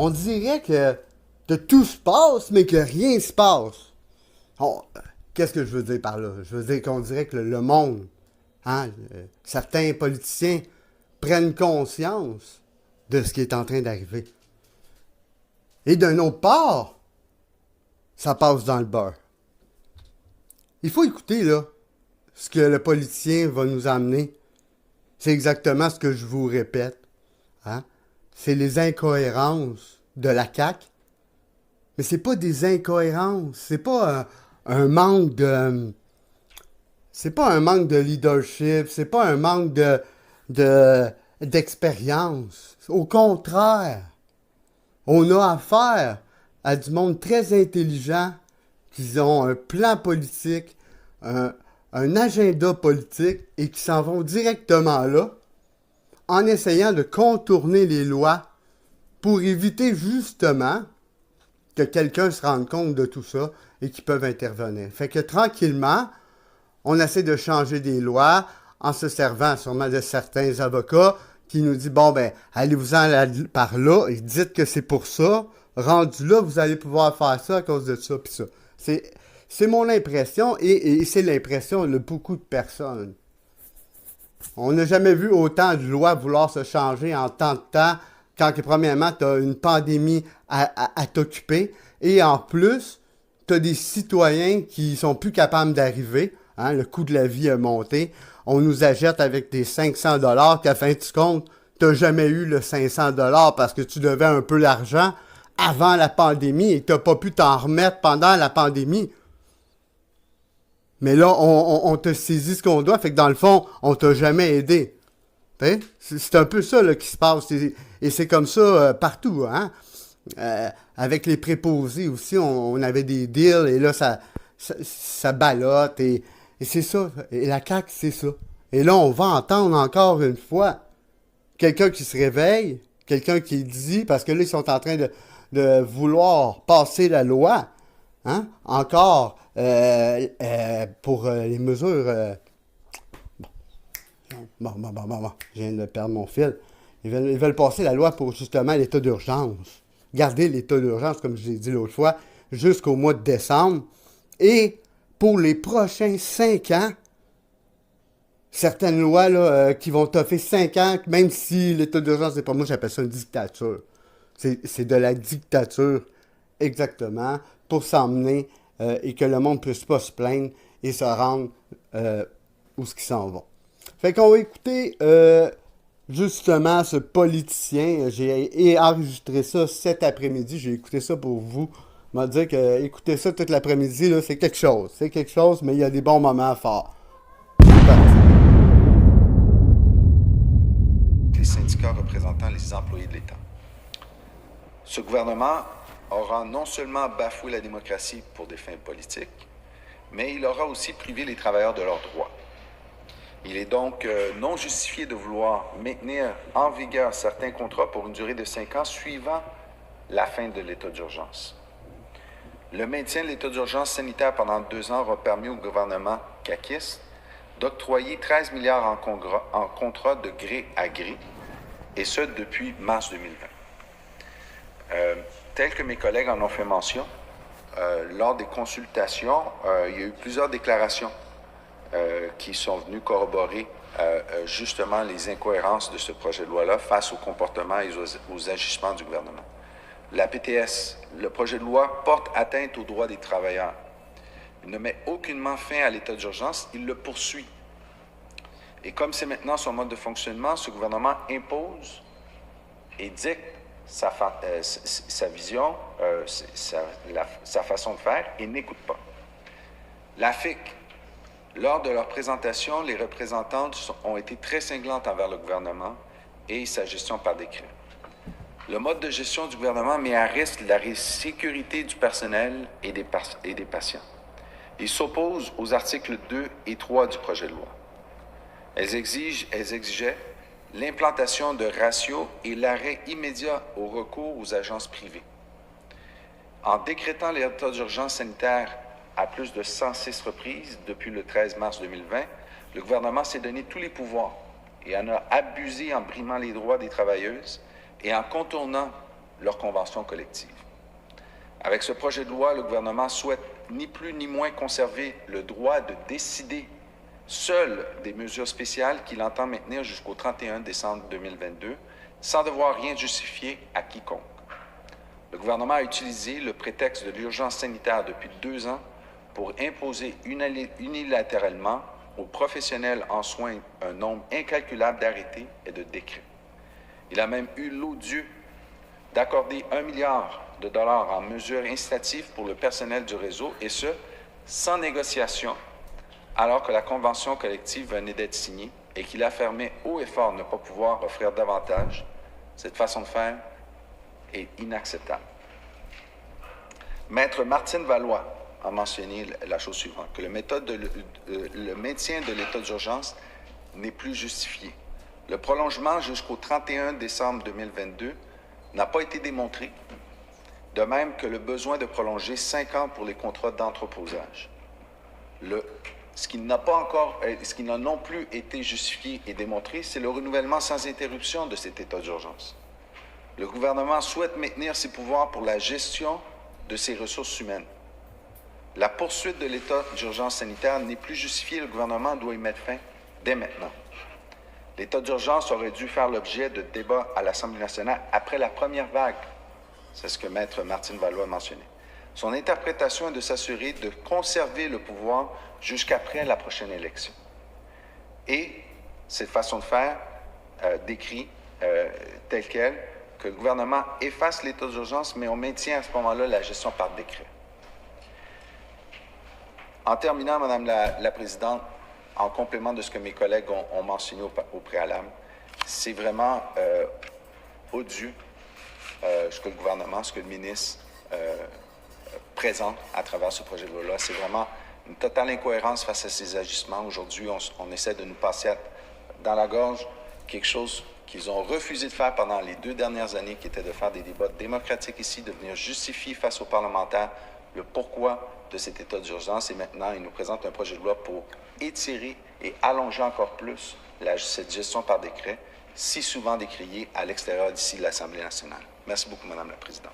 on dirait que tout se passe, mais que rien se passe. Qu'est-ce que je veux dire par là? Je veux dire qu'on dirait que le monde, certains politiciens prennent conscience de ce qui est en train d'arriver. Et d'un autre part, ça passe dans le beurre. Il faut écouter, là, ce que le politicien va nous amener. C'est exactement ce que je vous répète. Hein? C'est les incohérences de la CAQ. Mais c'est pas des incohérences. C'est pas un manque de... C'est pas un manque de leadership. C'est pas un manque d'expérience. Au contraire, on a affaire à du monde très intelligent qui ont un plan politique, un agenda politique et qui s'en vont directement là en essayant de contourner les lois pour éviter justement que quelqu'un se rende compte de tout ça et qu'ils peuvent intervenir. Fait que tranquillement, on essaie de changer des lois en se servant sûrement de certains avocats qui nous disent, bon ben, allez-vous-en par là et dites que c'est pour ça. Rendu là, vous allez pouvoir faire ça à cause de ça puis ça. C'est mon impression et c'est l'impression de beaucoup de personnes. On n'a jamais vu autant de lois vouloir se changer en tant de temps quand, premièrement, tu as une pandémie à t'occuper et en plus, tu as des citoyens qui sont plus capables d'arriver. Hein, le coût de la vie a monté. On nous achète avec des 500 $ qu'à fin de compte, tu n'as jamais eu le 500 $ parce que tu devais un peu d'argent avant la pandémie et tu n'as pas pu t'en remettre pendant la pandémie. Mais là, on te saisit ce qu'on doit, fait que dans le fond, on t'a jamais aidé. C'est un peu ça là, qui se passe. Et c'est comme ça partout. Hein? Avec les préposés aussi, on avait des deals et là, ça ballotte. Et c'est ça. Et la CAQ, c'est ça. Et là, on va entendre encore une fois quelqu'un qui se réveille, quelqu'un qui dit, parce que là, ils sont en train de vouloir passer la loi. Hein? Encore pour les mesures... Bon, je viens de perdre mon fil. Ils veulent passer la loi pour justement l'état d'urgence. Garder l'état d'urgence, comme je l'ai dit l'autre fois, jusqu'au mois de décembre. Et pour les prochains 5 ans, certaines lois là, qui vont toffer 5 ans, même si l'état d'urgence, c'est pas moi, j'appelle ça une dictature. C'est de la dictature, exactement, pour s'emmener et que le monde ne puisse pas se plaindre et se rendre où ce qu'ils s'en vont. Fait qu'on va écouter justement ce politicien. J'ai enregistré ça cet après-midi. J'ai écouté ça pour vous. Je vais dire que écouter ça toute l'après-midi, là, c'est quelque chose. C'est quelque chose, mais il y a des bons moments forts. C'est parti. Les syndicats représentant les employés de l'État. Ce gouvernement aura non seulement bafoué la démocratie pour des fins politiques, mais il aura aussi privé les travailleurs de leurs droits. Il est donc non justifié de vouloir maintenir en vigueur certains contrats pour une durée de 5 ans suivant la fin de l'état d'urgence. Le maintien de l'état d'urgence sanitaire pendant 2 ans aura permis au gouvernement caquiste d'octroyer 13 milliards en contrats de gré à gré, et ce depuis mars 2020. Tel que mes collègues en ont fait mention, lors des consultations, il y a eu plusieurs déclarations qui sont venues corroborer justement les incohérences de ce projet de loi-là face au comportement et aux agissements du gouvernement. La PTS, le projet de loi porte atteinte aux droits des travailleurs. Il ne met aucunement fin à l'état d'urgence, il le poursuit. Et comme c'est maintenant son mode de fonctionnement, ce gouvernement impose et dicte sa vision, sa façon de faire et n'écoute pas. La FIC, lors de leur présentation, les représentantes ont été très cinglantes envers le gouvernement et sa gestion par décret. Le mode de gestion du gouvernement met à risque la sécurité du personnel et des patients. Il s'oppose aux articles 2 et 3 du projet de loi. Elles exigeaient l'implantation de ratios et l'arrêt immédiat au recours aux agences privées. En décrétant l'état d'urgence sanitaire à plus de 106 reprises depuis le 13 mars 2020, le gouvernement s'est donné tous les pouvoirs et en a abusé en brimant les droits des travailleuses et en contournant leur convention collective. Avec ce projet de loi, le gouvernement souhaite ni plus ni moins conserver le droit de décider seul des mesures spéciales qu'il entend maintenir jusqu'au 31 décembre 2022, sans devoir rien justifier à quiconque. Le gouvernement a utilisé le prétexte de l'urgence sanitaire depuis 2 ans pour imposer unilatéralement aux professionnels en soins un nombre incalculable d'arrêtés et de décrets. Il a même eu l'odieux d'accorder 1 milliard de dollars en mesures incitatives pour le personnel du réseau, et ce, sans négociation, alors que la convention collective venait d'être signée et qu'il affirmait haut et fort ne pas pouvoir offrir davantage. Cette façon de faire est inacceptable. Maître Martine Valois a mentionné la chose suivante, que le maintien de l'état d'urgence n'est plus justifié. Le prolongement jusqu'au 31 décembre 2022 n'a pas été démontré, de même que le besoin de prolonger 5 ans pour les contrats d'entreposage. Ce qui n'a non plus été justifié et démontré, c'est le renouvellement sans interruption de cet état d'urgence. Le gouvernement souhaite maintenir ses pouvoirs pour la gestion de ses ressources humaines. La poursuite de l'état d'urgence sanitaire n'est plus justifiée, le gouvernement doit y mettre fin dès maintenant. L'état d'urgence aurait dû faire l'objet de débats à l'Assemblée nationale après la première vague. C'est ce que Maître Martine Valois a mentionné. Son interprétation est de s'assurer de conserver le pouvoir jusqu'après la prochaine élection. Et cette façon de faire décrit telle qu'elle que le gouvernement efface l'état d'urgence, mais on maintient à ce moment-là la gestion par décret. En terminant, Madame la Présidente, en complément de ce que mes collègues ont mentionné au préalable, c'est vraiment odieux ce que le gouvernement, ce que le ministre présente à travers ce projet de loi-là. C'est vraiment une totale incohérence face à ces agissements. Aujourd'hui, on essaie de nous passer dans la gorge quelque chose qu'ils ont refusé de faire pendant les 2 dernières années, qui était de faire des débats démocratiques ici, de venir justifier face aux parlementaires le pourquoi de cet état d'urgence. Et maintenant, ils nous présentent un projet de loi pour étirer et allonger encore plus cette gestion par décret, si souvent décriée à l'extérieur d'ici de l'Assemblée nationale. Merci beaucoup, Madame la Présidente.